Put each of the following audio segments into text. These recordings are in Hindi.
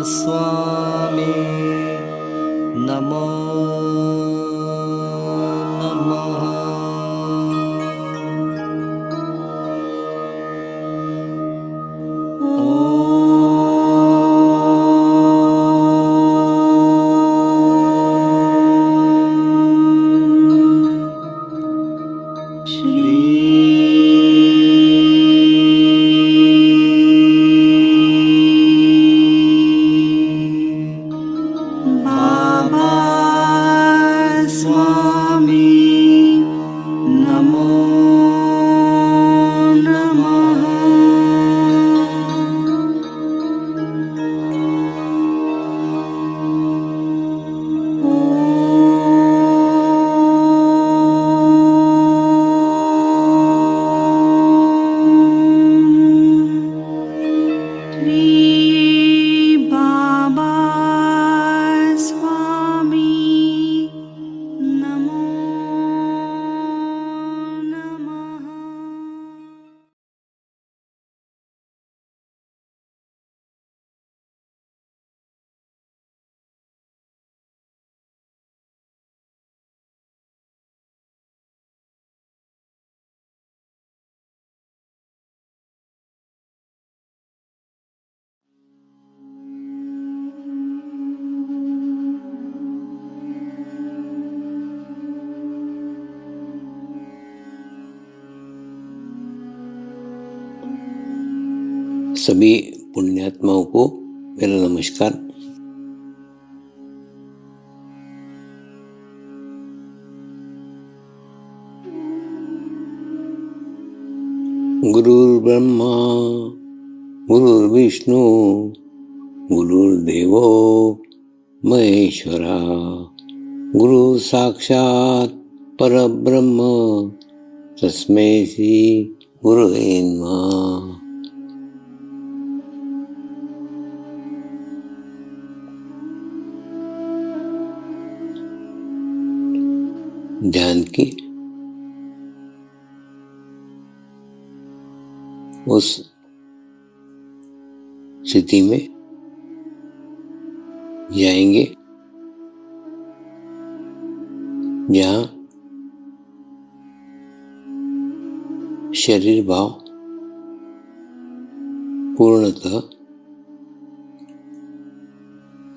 स्वामी नमो नमः। सभी पुण्यात्माओं को मेरा नमस्कार। गुरुर्ब्रह्मा गुरुर्विष्णु गुरुर्देवो महेश्वरा, गुरु साक्षात परब्रह्म तस्मै श्री गुरुवे नमः। ध्यान की उस स्थिति में जाएंगे जहाँ शरीर भाव पूर्णतः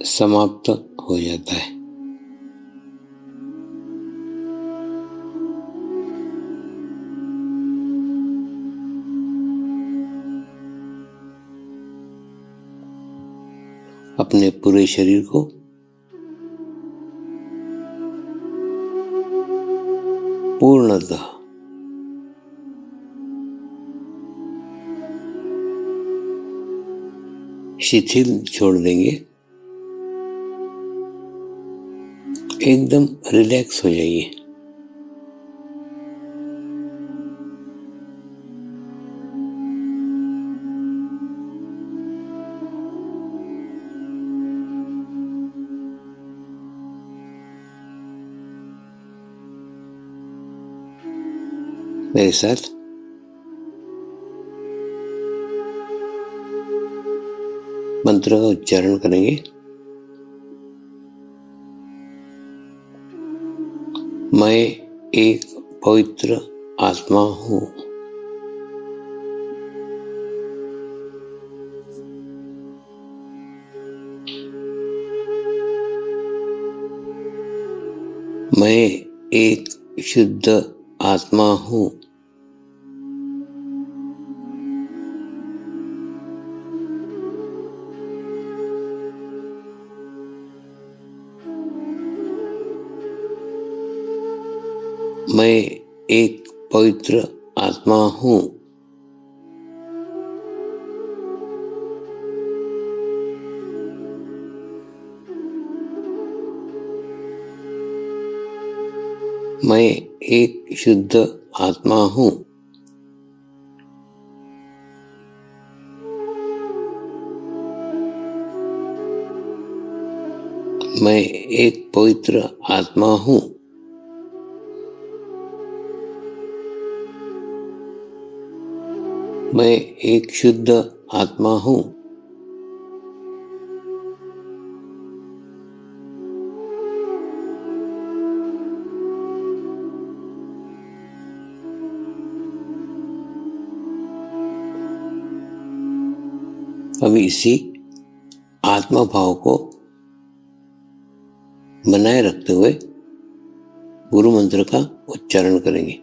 समाप्त हो जाता है। अपने पूरे शरीर को पूर्णतः शिथिल छोड़ देंगे, एकदम रिलैक्स हो जाइए। मेरे साथ मंत्र का उच्चारण करेंगे। मैं एक पवित्र आत्मा हूँ। मैं एक शुद्ध आत्मा हूँ। मैं एक पवित्र आत्मा हूँ। मैं एक शुद्ध आत्मा हूँ। मैं एक पवित्र आत्मा हूँ। मैं एक शुद्ध आत्मा हूँ। अब इसी आत्मा भाव को बनाए रखते हुए गुरु मंत्र का उच्चारण करेंगे।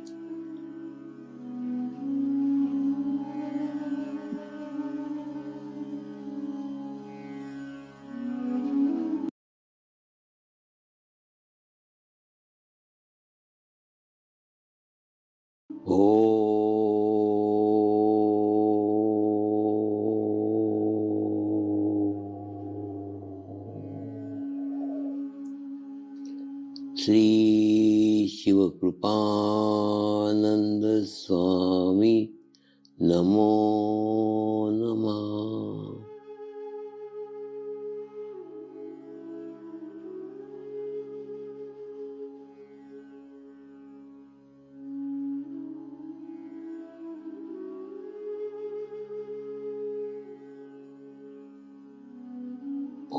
श्री शिवकृपानंद स्वामी नमो नमः।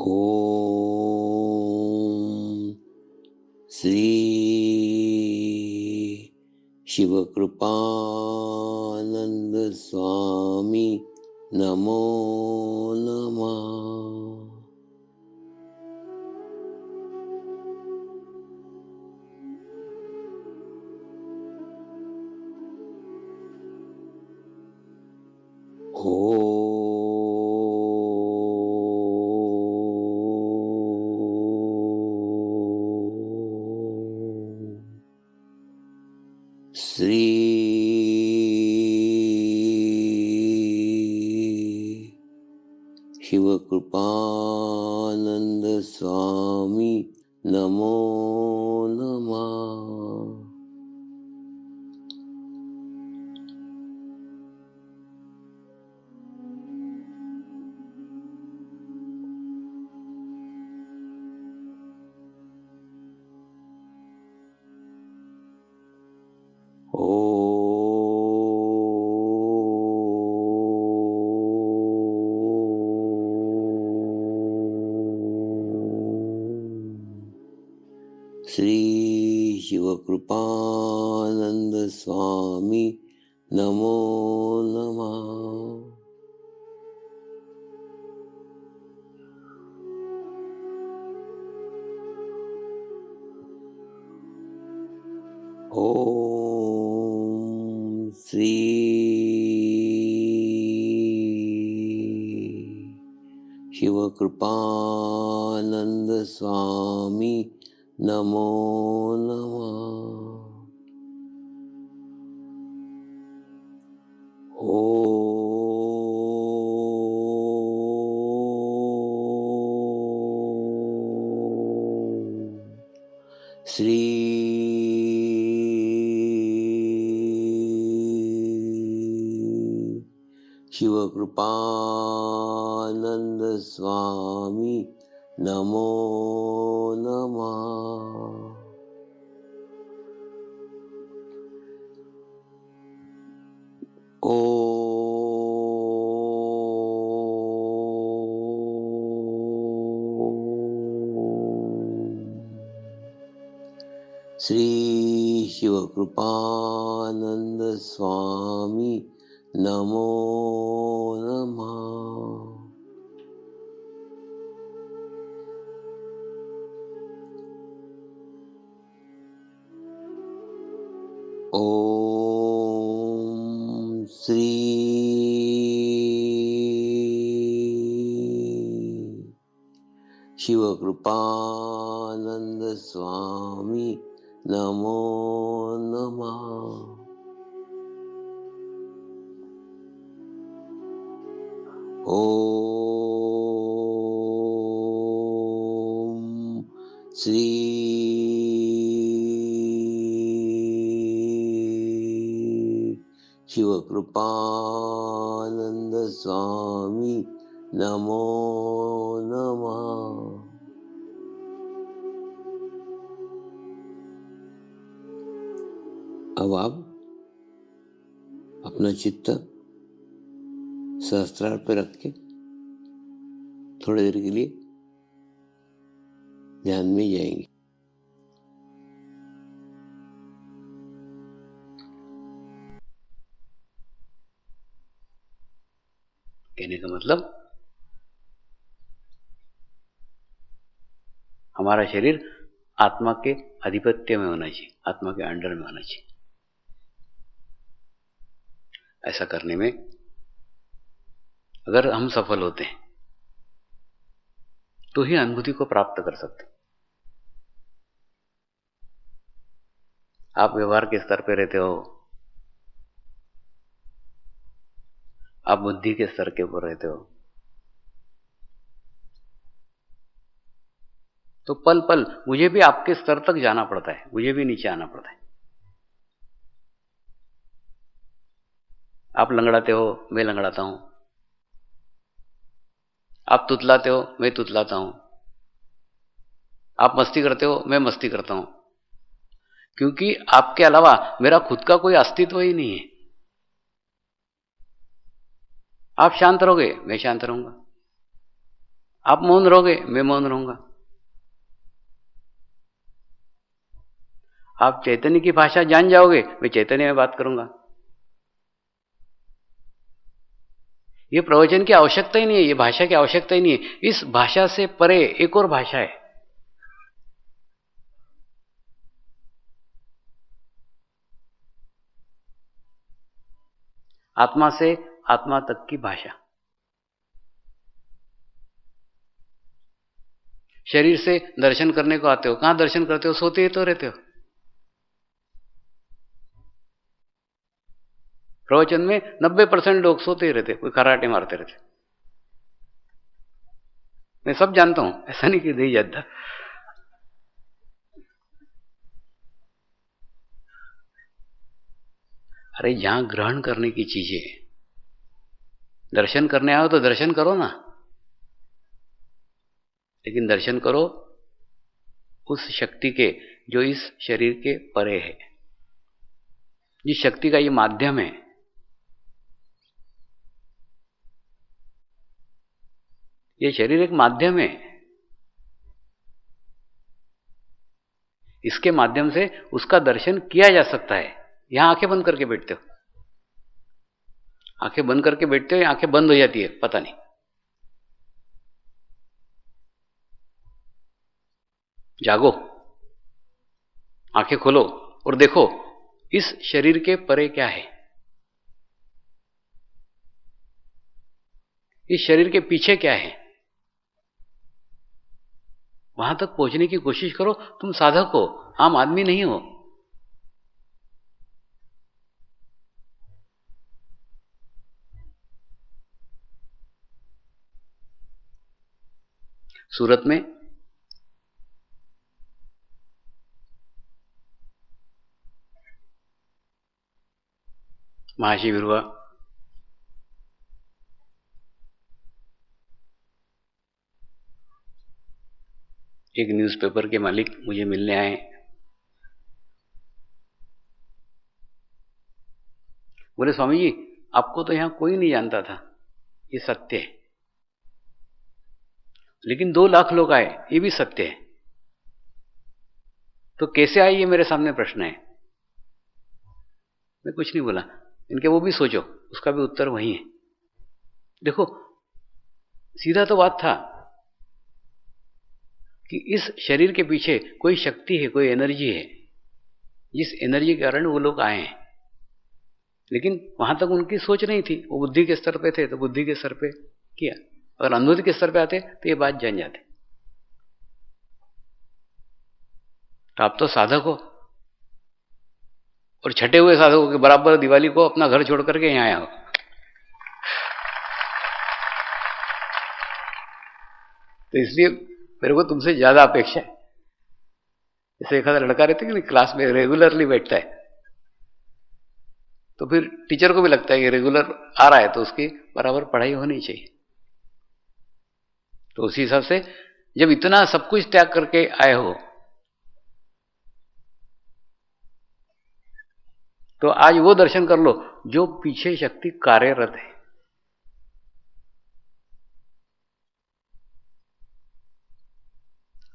ओम श्री शिवकृपानंद स्वामी नमो नमः। श्री शिवकृपानंद स्वामी नमो नमः। श्री शिवकृपानंद स्वामी नमो नमः। ओम श्री शिवकृपानंद स्वामी नमो नमः। श्री शिवकृपानंद स्वामी नमो नमः। श्री शिवकृपानंद स्वामी नमो नमः। ओम श्री शिवकृपानंद स्वामी नमो नमः। ओम श्री शिवकृपानंद स्वामी नमो नमः। अब आप अपना चित्त सहस्त्रार पर रख के थोड़ी देर के लिए ध्यान में जाएंगे। कहने का मतलब हमारा शरीर आत्मा के आधिपत्य में होना चाहिए, आत्मा के अंडर में होना चाहिए। ऐसा करने में अगर हम सफल होते हैं तो ही अनुभूति को प्राप्त कर सकते हैं। आप व्यवहार के स्तर पे रहते हो, आप बुद्धि के स्तर के ऊपर रहते हो, तो पल पल मुझे भी आपके स्तर तक जाना पड़ता है, मुझे भी नीचे आना पड़ता है। आप लंगड़ाते हो, मैं लंगड़ाता हूं। आप तुतलाते हो, मैं तुतलाता हूं। आप मस्ती करते हो, मैं मस्ती करता हूं। क्योंकि आपके अलावा मेरा खुद का कोई अस्तित्व ही नहीं है। आप शांत रहोगे, मैं शांत रहूंगा। आप मौन रहोगे, मैं मौन रहूंगा। आप चैतन्य की भाषा जान जाओगे, मैं चैतन्य में बात करूंगा। ये प्रवचन की आवश्यकता ही नहीं है, ये भाषा की आवश्यकता ही नहीं है। इस भाषा से परे एक और भाषा है, आत्मा से आत्मा तक की भाषा। शरीर से दर्शन करने को आते हो, कहां दर्शन करते हो? सोते ही तो रहते हो। प्रवचन में 90% लोग सोते ही रहते, कोई खराटे मारते रहते। मैं सब जानता हूं, ऐसा नहीं कि नहीं जानता। अरे जहां ग्रहण करने की चीजें, दर्शन करने आओ तो दर्शन करो ना, लेकिन दर्शन करो उस शक्ति के जो इस शरीर के परे है, जिस शक्ति का ये माध्यम है। ये शरीर एक माध्यम है, इसके माध्यम से उसका दर्शन किया जा सकता है। यहां आंखें बंद करके बैठते हो, आंखें बंद करके बैठते हो या आंखें बंद हो जाती है पता नहीं। जागो, आंखें खोलो और देखो इस शरीर के परे क्या है, इस शरीर के पीछे क्या है। वहां तक पहुंचने की कोशिश करो। तुम साधक हो, आम आदमी नहीं हो। सूरत में महाशिविर हुआ। एक न्यूज़पेपर के मालिक मुझे मिलने आए। बोले स्वामी जी, आपको तो यहां कोई नहीं जानता था, ये सत्य है, लेकिन 2 लाख लोग आए, ये भी सत्य है। तो कैसे आए, ये मेरे सामने प्रश्न है। मैं कुछ नहीं बोला। इनके वो भी सोचो, उसका भी उत्तर वही है। देखो सीधा तो बात था कि इस शरीर के पीछे कोई शक्ति है, कोई एनर्जी है, जिस एनर्जी के कारण वो लोग आए हैं। लेकिन वहां तक उनकी सोच नहीं थी, वो बुद्धि के स्तर पे थे तो बुद्धि के स्तर पे किया। अगर अनुभूति के स्तर पे आते तो ये बात जान जाते। तो आप तो साधक हो, और छठे हुए साधकों के बराबर दिवाली को अपना घर छोड़ करके यहां आया हो। तो इसलिए मेरे को तुमसे ज्यादा अपेक्षा है। जैसे एक आधा लड़का रहता है कि क्लास में रेगुलरली बैठता है, तो फिर टीचर को भी लगता है कि रेगुलर आ रहा है तो उसकी बराबर पढ़ाई होनी चाहिए। तो उसी हिसाब से जब इतना सब कुछ त्याग करके आए हो, तो आज वो दर्शन कर लो जो पीछे शक्ति कार्यरत है।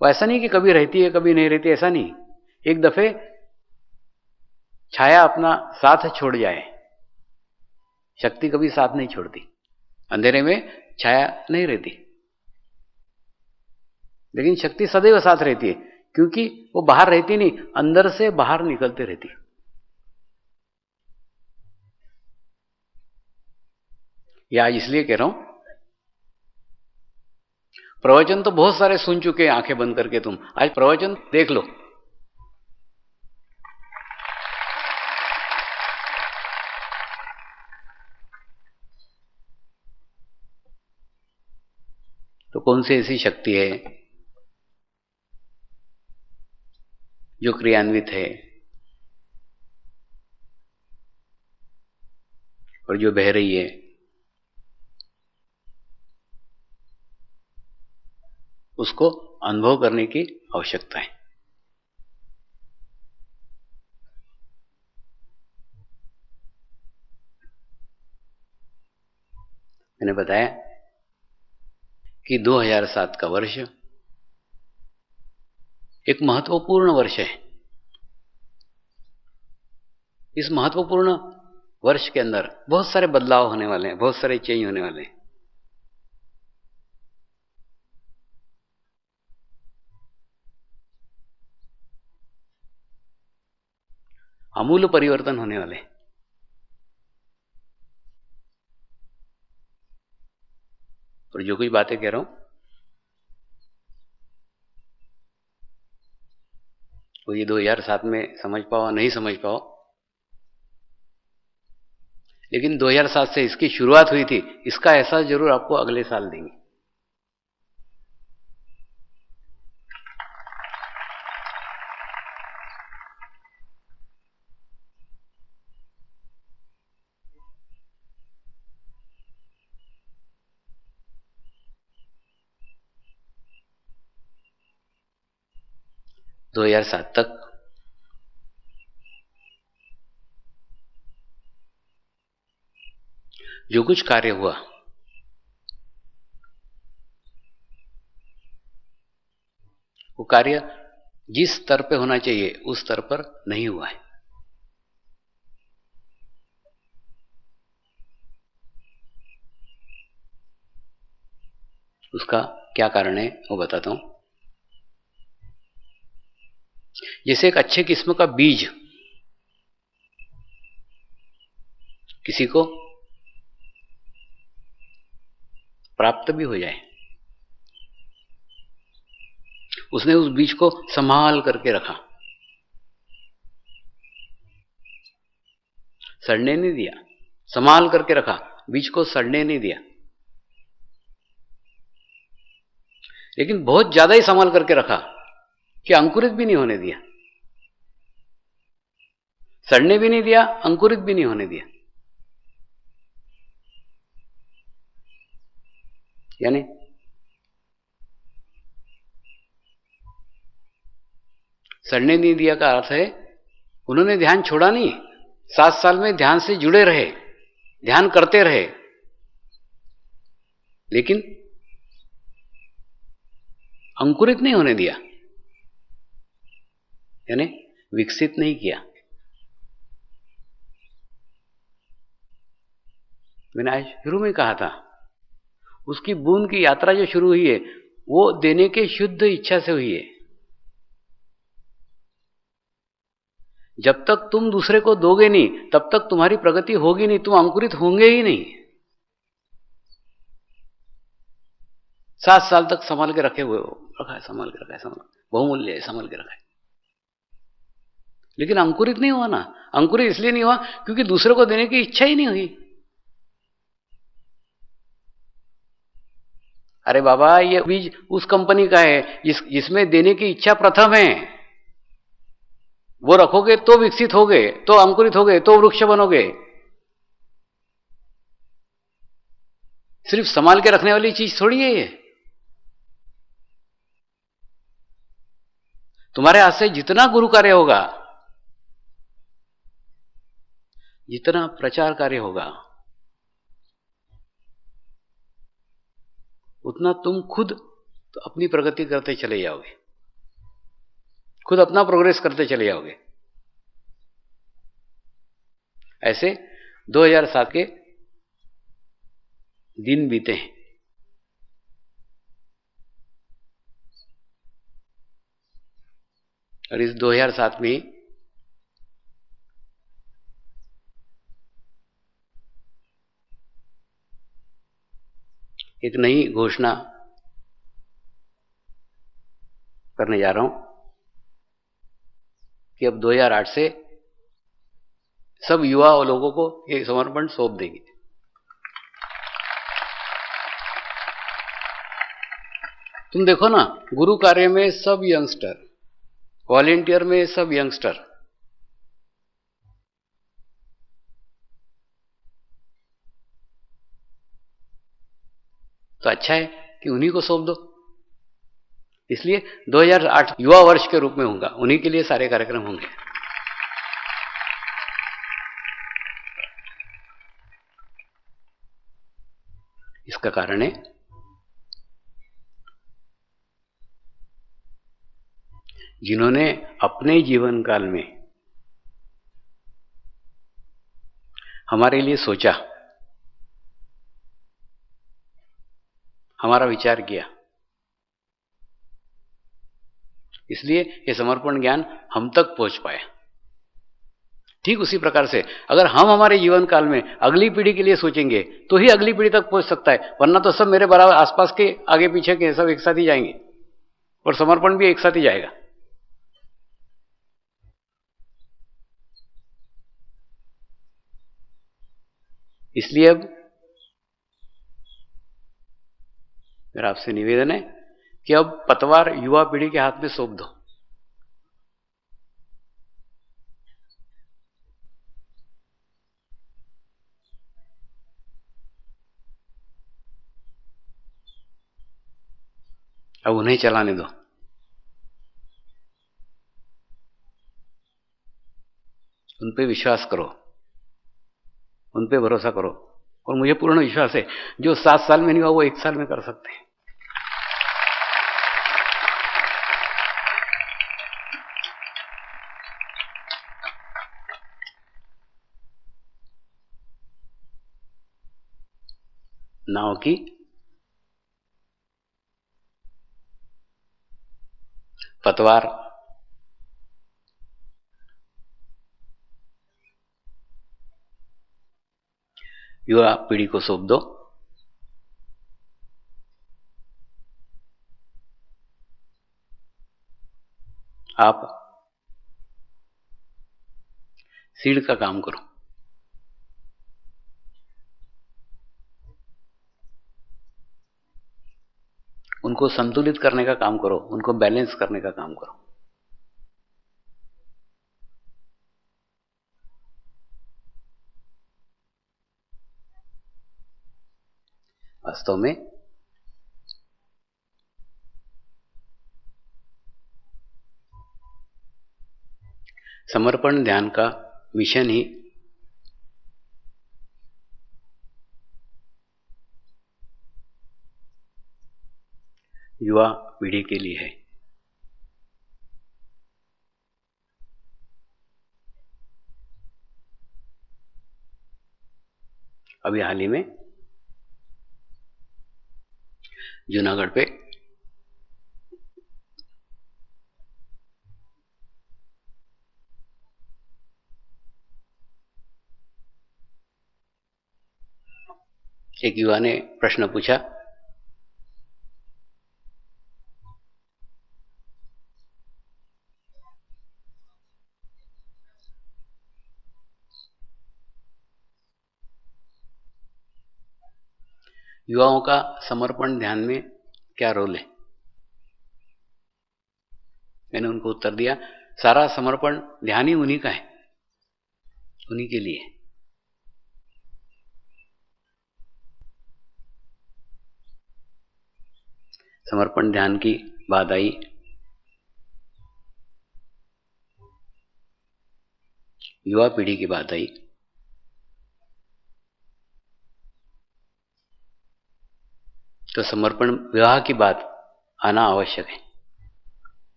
वो ऐसा नहीं कि कभी रहती है कभी नहीं रहती, ऐसा नहीं। एक दफे छाया अपना साथ छोड़ जाए, शक्ति कभी साथ नहीं छोड़ती। अंधेरे में छाया नहीं रहती। लेकिन शक्ति सदैव साथ रहती है, क्योंकि वो बाहर रहती नहीं, अंदर से बाहर निकलते रहती है। ये आज इसलिए कह रहा हूं, प्रवचन तो बहुत सारे सुन चुके हैं आंखें बंद करके तुम, आज प्रवचन देख लो। तो कौन सी ऐसी शक्ति है जो क्रियान्वित है और जो बह रही है, उसको अनुभव करने की आवश्यकता है। मैंने बताया कि 2007 का वर्ष एक महत्वपूर्ण वर्ष है। इस महत्वपूर्ण वर्ष के अंदर बहुत सारे बदलाव होने वाले हैं, बहुत सारे चेंज होने वाले हैं। आमूल परिवर्तन होने वाले हैं। और जो कुछ बातें कह रहा हूं वो ये 2007 में समझ पाओ नहीं समझ पाओ, लेकिन 2007 से इसकी शुरुआत हुई थी, इसका एहसास जरूर आपको अगले साल देंगे। दो 2007 तक जो कुछ कार्य हुआ वो कार्य जिस स्तर पे होना चाहिए उस स्तर पर नहीं हुआ है। उसका क्या कारण है वो बताता हूं। जैसे एक अच्छे किस्म का बीज किसी को प्राप्त भी हो जाए, उसने उस बीज को संभाल करके रखा, सड़ने नहीं दिया, संभाल करके रखा, बीज को सड़ने नहीं दिया। लेकिन बहुत ज्यादा ही संभाल करके रखा कि अंकुरित भी नहीं होने दिया, सड़ने भी नहीं दिया, अंकुरित भी नहीं होने दिया। यानी सड़ने नहीं दिया का अर्थ है उन्होंने ध्यान छोड़ा नहीं, 7 साल में ध्यान से जुड़े रहे, ध्यान करते रहे, लेकिन अंकुरित नहीं होने दिया, यानी विकसित नहीं किया। मैंने आज शुरू में कहा था, उसकी बूंद की यात्रा जो शुरू हुई है वो देने के शुद्ध इच्छा से हुई है। जब तक तुम दूसरे को दोगे नहीं तब तक तुम्हारी प्रगति होगी नहीं, तुम अंकुरित होंगे ही नहीं। 7 साल तक संभाल के रखे हुए हो, रखा है, संभाल के रखा है, बहुमूल्य है, संभाल के रखा है, लेकिन अंकुरित नहीं हुआ ना। अंकुरित इसलिए नहीं हुआ क्योंकि दूसरे को देने की इच्छा ही नहीं हुई। अरे बाबा, ये बीज उस कंपनी का है जिसमें देने की इच्छा प्रथम है, वो रखोगे तो विकसित होगे, तो अंकुरित होगे, तो वृक्ष बनोगे। सिर्फ संभाल के रखने वाली चीज थोड़ी है ये। तुम्हारे हाथ से जितना गुरु कार्य होगा, जितना प्रचार कार्य होगा, उतना तुम खुद तो अपनी प्रगति करते चले जाओगे, खुद अपना प्रोग्रेस करते चले जाओगे। ऐसे 2007 के दिन बीते हैं। और इस 2007 में एक नई घोषणा करने जा रहा हूं कि अब 2008 से सब युवा लोगों को ये समर्पण सौंप देंगे। तुम देखो ना, गुरु कार्य में सब यंगस्टर, वॉलेंटियर में सब यंगस्टर, तो अच्छा है कि उन्हीं को सौंप दो। इसलिए 2008 युवा वर्ष के रूप में होगा, उन्हीं के लिए सारे कार्यक्रम होंगे। इसका कारण है जिन्होंने अपने जीवन काल में हमारे लिए सोचा, हमारा विचार किया, इसलिए ये समर्पण ज्ञान हम तक पहुंच पाए। ठीक उसी प्रकार से अगर हम हमारे जीवन काल में अगली पीढ़ी के लिए सोचेंगे तो ही अगली पीढ़ी तक पहुंच सकता है, वरना तो सब मेरे बराबर आसपास के आगे पीछे के सब एक साथ ही जाएंगे और समर्पण भी एक साथ ही जाएगा। इसलिए अब मेरा आपसे निवेदन है कि अब पतवार युवा पीढ़ी के हाथ में सौंप दो। अब उन्हें चलाने दो। उन पे विश्वास करो, उन पे भरोसा करो, और मुझे पूर्ण विश्वास है जो 7 साल में नहीं हुआ वो 1 साल में कर सकते हैं। नाव की पतवार युवा पीढ़ी को सौंप दो। आप सीड का काम करो, उनको संतुलित करने का काम करो, उनको बैलेंस करने का काम करो। वास्तव में समर्पण ध्यान का मिशन ही युवा पीढ़ी के लिए है। अभी हाल ही में जूनागढ़ पे एक युवा ने प्रश्न पूछा, युवाओं का समर्पण ध्यान में क्या रोल है? मैंने उनको उत्तर दिया, सारा समर्पण ध्यान ही उन्हीं का है, उन्हीं के लिए। समर्पण ध्यान की बात आई, युवा पीढ़ी की बात आई, तो समर्पण विवाह की बात आना आवश्यक है।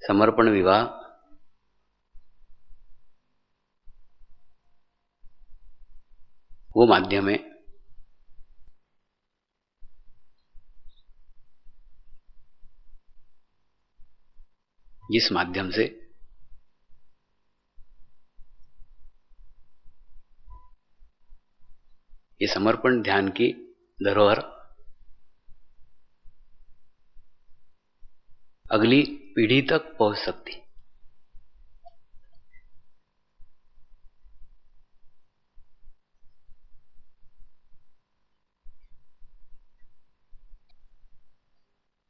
समर्पण विवाह वो माध्यम है जिस माध्यम से ये समर्पण ध्यान की धरोहर अगली पीढ़ी तक पहुंच सकती।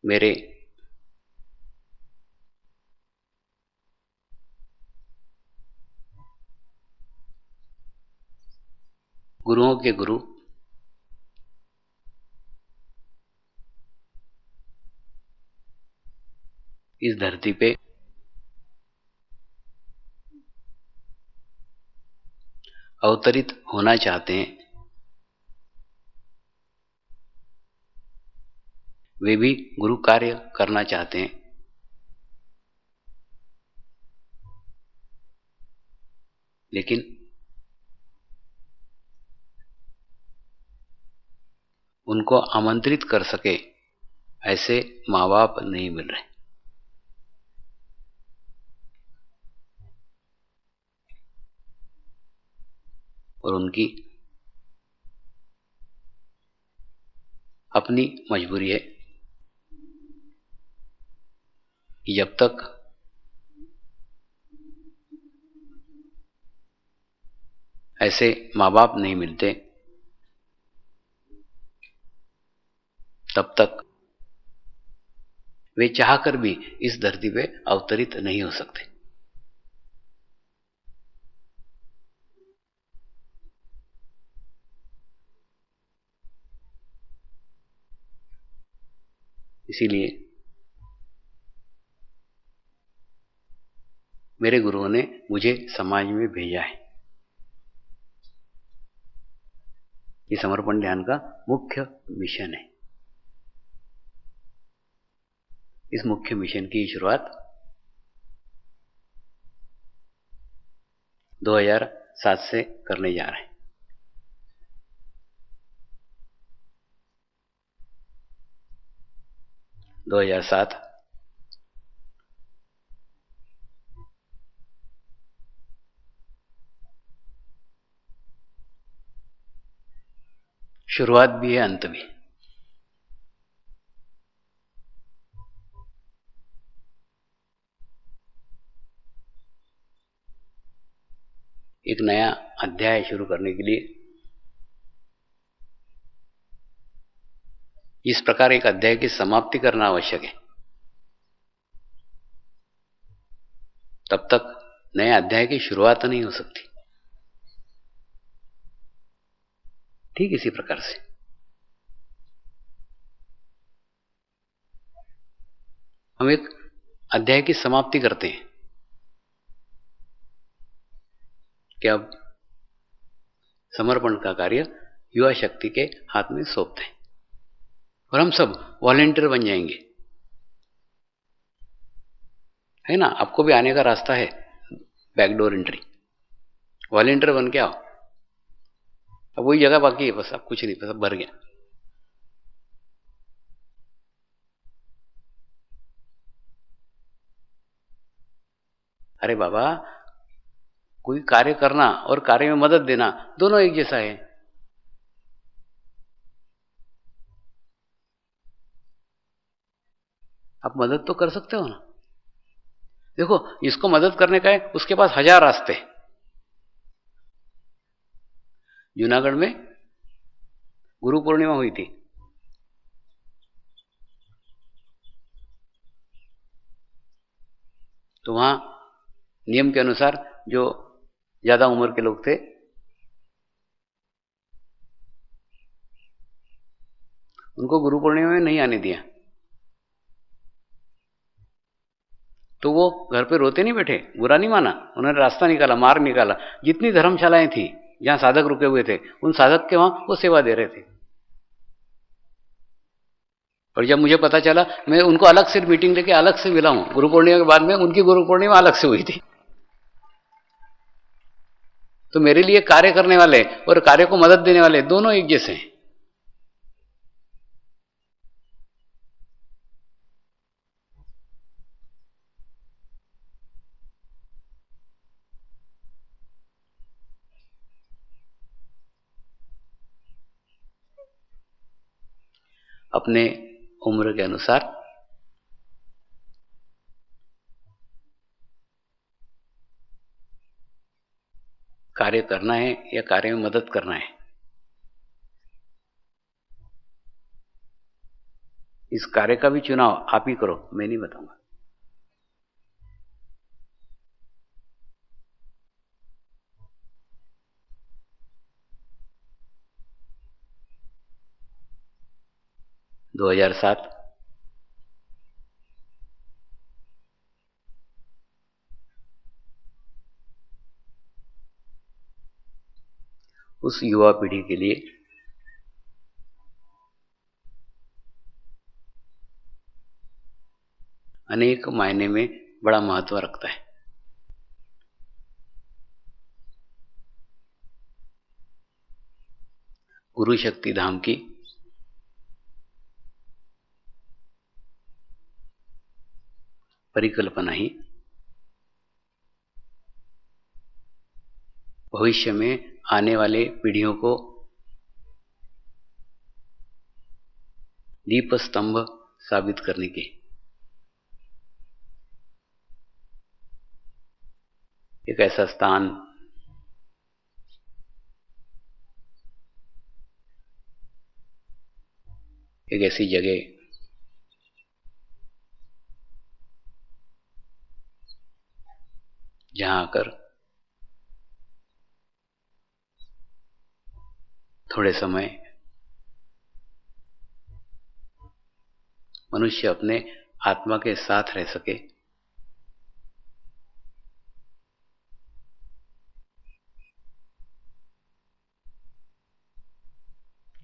मेरे गुरुओं के गुरु इस धरती पे अवतरित होना चाहते हैं, वे भी गुरु कार्य करना चाहते हैं, लेकिन उनको आमंत्रित कर सके ऐसे माँ बाप नहीं मिल रहे। और उनकी अपनी मजबूरी है कि जब तक ऐसे माँ बाप नहीं मिलते तब तक वे चाहकर भी इस धरती पे अवतरित नहीं हो सकते। इसीलिए मेरे गुरुओं ने मुझे समाज में भेजा है। ये समर्पण ध्यान का मुख्य मिशन है। इस मुख्य मिशन की शुरुआत 2007 से करने जा रहे हैं। 2007 शुरुआत भी है, अंत भी। एक नया अध्याय शुरू करने के लिए इस प्रकार एक अध्याय की समाप्ति करना आवश्यक है, तब तक नए अध्याय की शुरुआत नहीं हो सकती। ठीक इसी प्रकार से हम एक अध्याय की समाप्ति करते हैं कि अब समर्पण का कार्य युवा शक्ति के हाथ में सौंपते हैं और हम सब वॉलेंटियर बन जाएंगे। है ना, आपको भी आने का रास्ता है, बैकडोर एंट्री। वॉलेंटियर बन के आओ। अब वही जगह बाकी है, बस अब कुछ नहीं, बस अब भर गया। अरे बाबा, कोई कार्य करना और कार्य में मदद देना दोनों एक जैसा है। आप मदद तो कर सकते हो ना। देखो, इसको मदद करने का है, उसके पास 1000 रास्ते। जूनागढ़ में गुरु पूर्णिमा हुई थी, तो वहां नियम के अनुसार जो ज्यादा उम्र के लोग थे उनको गुरु पूर्णिमा में नहीं आने दिया। तो वो घर पे रोते नहीं बैठे, बुरा नहीं माना, उन्होंने रास्ता निकाला, मार्ग निकाला। जितनी धर्मशालाएं थी जहां साधक रुके हुए थे, उन साधक के वहां वो सेवा दे रहे थे। और जब मुझे पता चला, मैं उनको अलग से मीटिंग लेके अलग से मिला हूं। गुरु पूर्णिमा के बाद में उनकी गुरु पूर्णिमा अलग से हुई थी। तो मेरे लिए कार्य करने वाले और कार्य को मदद देने वाले दोनों एक जैसे हैं। अपने उम्र के अनुसार कार्य करना है या कार्य में मदद करना है, इस कार्य का भी चुनाव आप ही करो, मैं नहीं बताऊंगा। दो 2007 उस युवा पीढ़ी के लिए अनेक मायने में बड़ा महत्व रखता है। गुरु शक्ति धाम की परिकल्पना ही भविष्य में आने वाले पीढ़ियों को दीप स्तंभ साबित करने की, एक ऐसा स्थान, एक ऐसी जगह जहां आकर थोड़े समय मनुष्य अपने आत्मा के साथ रह सके,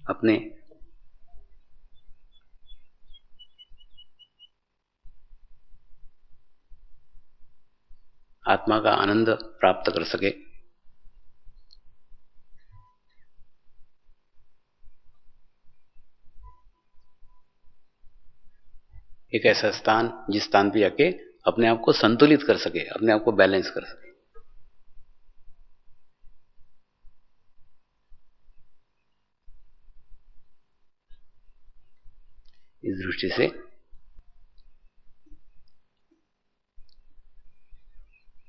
अपने आत्मा का आनंद प्राप्त कर सके। एक ऐसा स्थान जिस स्थान पे जाके अपने आप को संतुलित कर सके, अपने आप को बैलेंस कर सके। इस दृष्टि से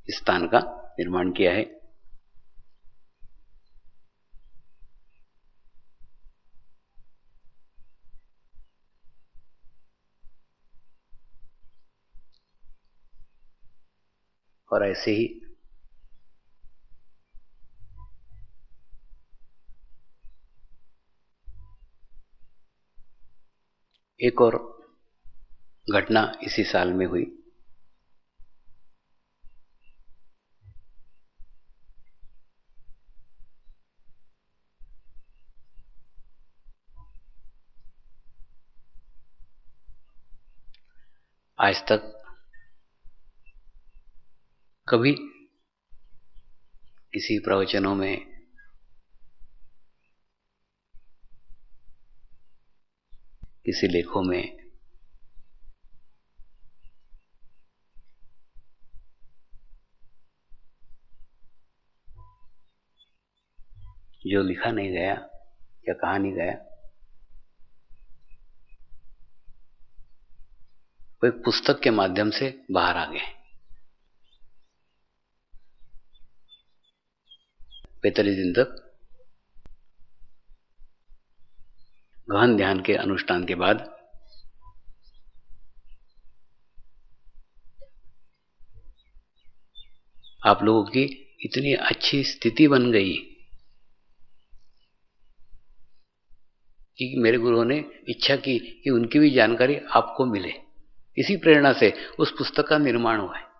इस स्थान का निर्माण किया है। और ऐसे ही एक और घटना इसी साल में हुई। आज तक कभी किसी प्रवचनों में, किसी लेखों में जो लिखा नहीं गया या कहा नहीं गया, वो एक पुस्तक के माध्यम से बाहर आ गए। 45 दिन तक गहन ध्यान के अनुष्ठान के बाद आप लोगों की इतनी अच्छी स्थिति बन गई कि मेरे गुरुओं ने इच्छा की कि उनकी भी जानकारी आपको मिले। इसी प्रेरणा से उस पुस्तक का निर्माण हुआ है।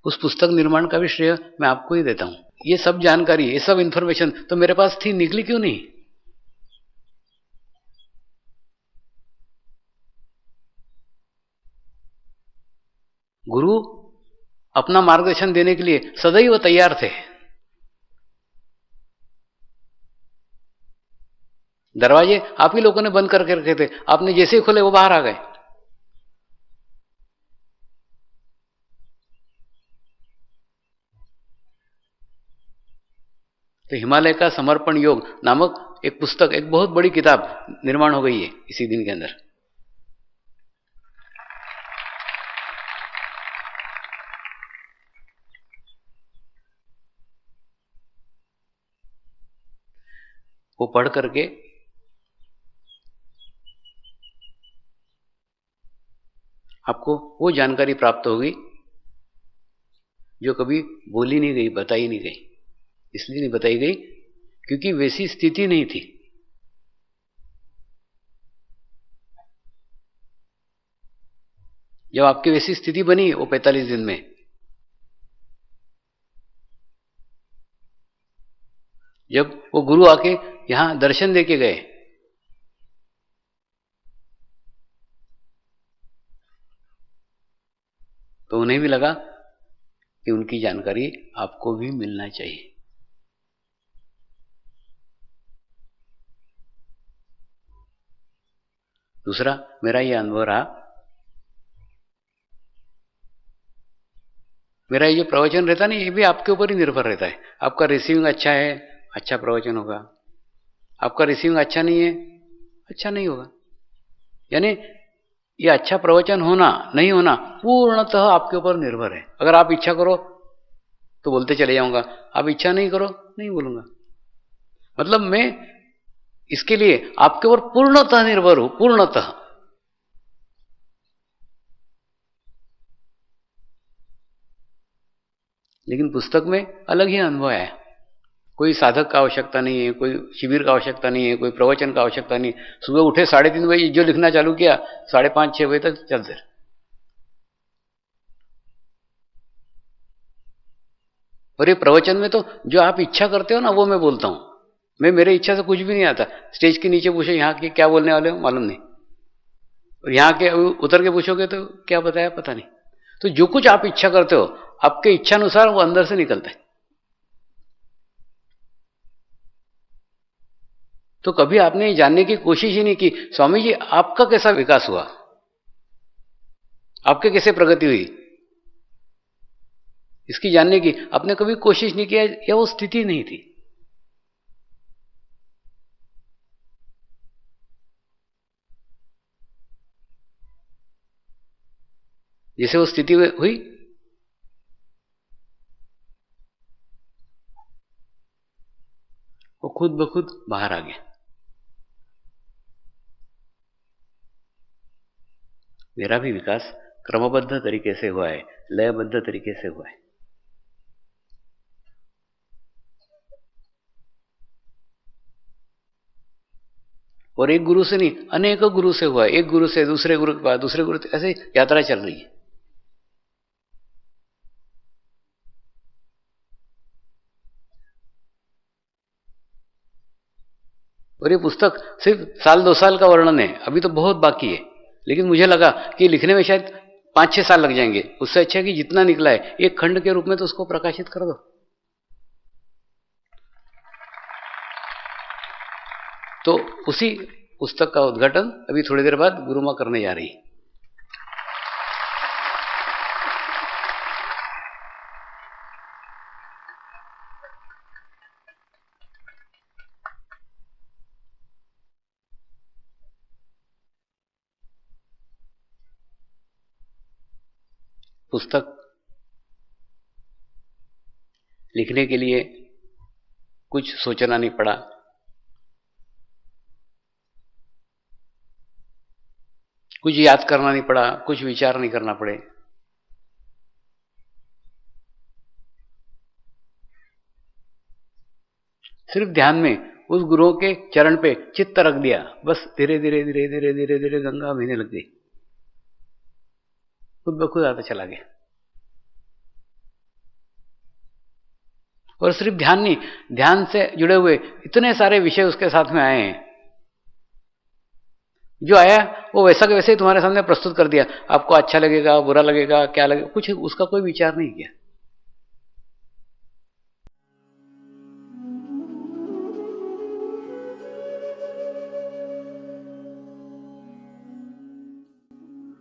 उस पुस्तक निर्माण का भी श्रेय मैं आपको ही देता हूं। ये सब जानकारी, ये सब इंफॉर्मेशन तो मेरे पास थी, निकली क्यों नहीं? गुरु अपना मार्गदर्शन देने के लिए सदैव तैयार थे। दरवाजे आप ही लोगों ने बंद करके रखे थे, आपने जैसे ही खोले वो बाहर आ गए। तो हिमालय का समर्पण योग नामक एक पुस्तक, एक बहुत बड़ी किताब निर्माण हो गई है इसी दिन के अंदर। वो पढ़ करके आपको वो जानकारी प्राप्त होगी जो कभी बोली नहीं गई, बताई नहीं गई। इसलिए नहीं बताई गई क्योंकि वैसी स्थिति नहीं थी। जब आपकी वैसी स्थिति बनी वो 45 दिन में, जब वो गुरु आके यहां दर्शन देके गए, तो उन्हें भी लगा कि उनकी जानकारी आपको भी मिलना चाहिए। दूसरा मेरा ये अनुभव रहा, मेरा ये जो प्रवचन रहता है ना, ये भी आपके ऊपर ही निर्भर रहता है। आपका रिसीविंग अच्छा है, अच्छा प्रवचन होगा। आपका रिसीविंग अच्छा नहीं है, अच्छा नहीं होगा। यानी ये अच्छा प्रवचन होना नहीं होना पूर्णतः आपके ऊपर निर्भर है। अगर आप इच्छा करो तो बोलते चले जाऊंगा, आप इच्छा नहीं करो नहीं बोलूंगा। मतलब मैं इसके लिए आपके ऊपर पूर्णतः निर्भर हूं, पूर्णतः। लेकिन पुस्तक में अलग ही अनुभव है। कोई साधक का आवश्यकता नहीं है, कोई शिविर का आवश्यकता नहीं है, कोई प्रवचन का आवश्यकता नहीं। सुबह उठे 3:30 बजे जो लिखना चालू किया, 5:30-6 बजे तक चलते। और ये प्रवचन में तो जो आप इच्छा करते हो ना, वो मैं बोलता हूं। मैं मेरे इच्छा से कुछ भी नहीं आता। स्टेज के नीचे पूछे यहाँ के क्या बोलने वाले हो मालूम नहीं, और यहाँ के उतर के पूछोगे तो क्या बताया पता नहीं। तो जो कुछ आप इच्छा करते हो, आपके इच्छानुसार वो अंदर से निकलता है। तो कभी आपने ये जानने की कोशिश ही नहीं की स्वामी जी आपका कैसा विकास हुआ, आपके कैसे प्रगति हुई, इसकी जानने की आपने कभी कोशिश नहीं किया, या वो स्थिति नहीं थी। जैसे वो स्थिति हुई, वो खुद ब खुद बाहर आ गया। मेरा भी विकास क्रमबद्ध तरीके से हुआ है, लयबद्ध तरीके से हुआ है। और एक गुरु से नहीं, अनेकों गुरु से हुआ है। एक गुरु से दूसरे गुरु के बाद दूसरे गुरु, ऐसे यात्रा चल रही है। और ये पुस्तक सिर्फ 1-2 साल का वर्णन है, अभी तो बहुत बाकी है। लेकिन मुझे लगा कि लिखने में शायद 5-6 साल लग जाएंगे। उससे अच्छा है कि जितना निकला है एक खंड के रूप में तो उसको प्रकाशित कर दो। तो उसी पुस्तक का उद्घाटन अभी थोड़ी देर बाद गुरु मां करने जा रही है। पुस्तक लिखने के लिए कुछ सोचना नहीं पड़ा, कुछ याद करना नहीं पड़ा, कुछ विचार नहीं करना पड़े। सिर्फ ध्यान में उस गुरुओं के चरण पे चित्त रख दिया, बस धीरे धीरे धीरे धीरे धीरे धीरे गंगा बहने लग गई, खुद ब खुद आता चला गया। और सिर्फ ध्यान नहीं, ध्यान से जुड़े हुए इतने सारे विषय उसके साथ में आए हैं। जो आया वो वैसा के वैसे ही तुम्हारे सामने प्रस्तुत कर दिया। आपको अच्छा लगेगा, बुरा लगेगा, क्या लगेगा, कुछ उसका कोई विचार नहीं किया।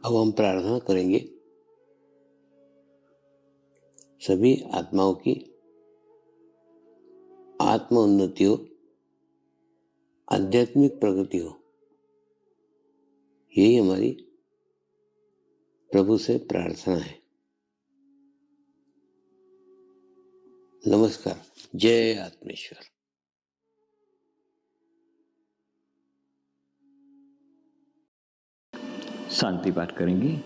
अब हम प्रार्थना करेंगे सभी आत्माओं की आत्म उन्नति हो, आध्यात्मिक प्रगति हो, यही हमारी प्रभु से प्रार्थना है। नमस्कार। जय आत्मेश्वर। शांति पाठ करेंगे।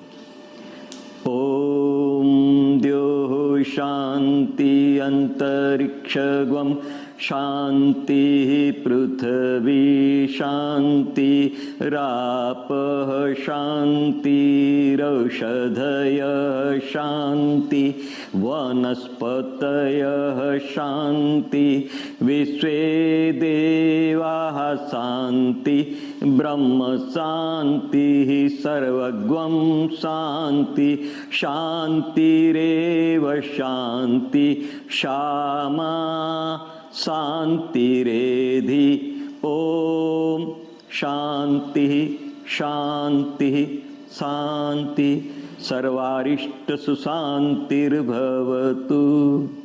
ओम द्योः शांति अंतरिक्षगम शांति पृथ्वी शांति रापः शांतिरौषधयः शांति वनस्पतयः शांति विश्वे देवाः शांति ब्रह्म शांतिः सर्वगं शांति शांतिरेव शांति क्षमा शांतिरेधि। ओम शांति शांति शांति सर्वारिष्ट सुशांतिर्भवतु।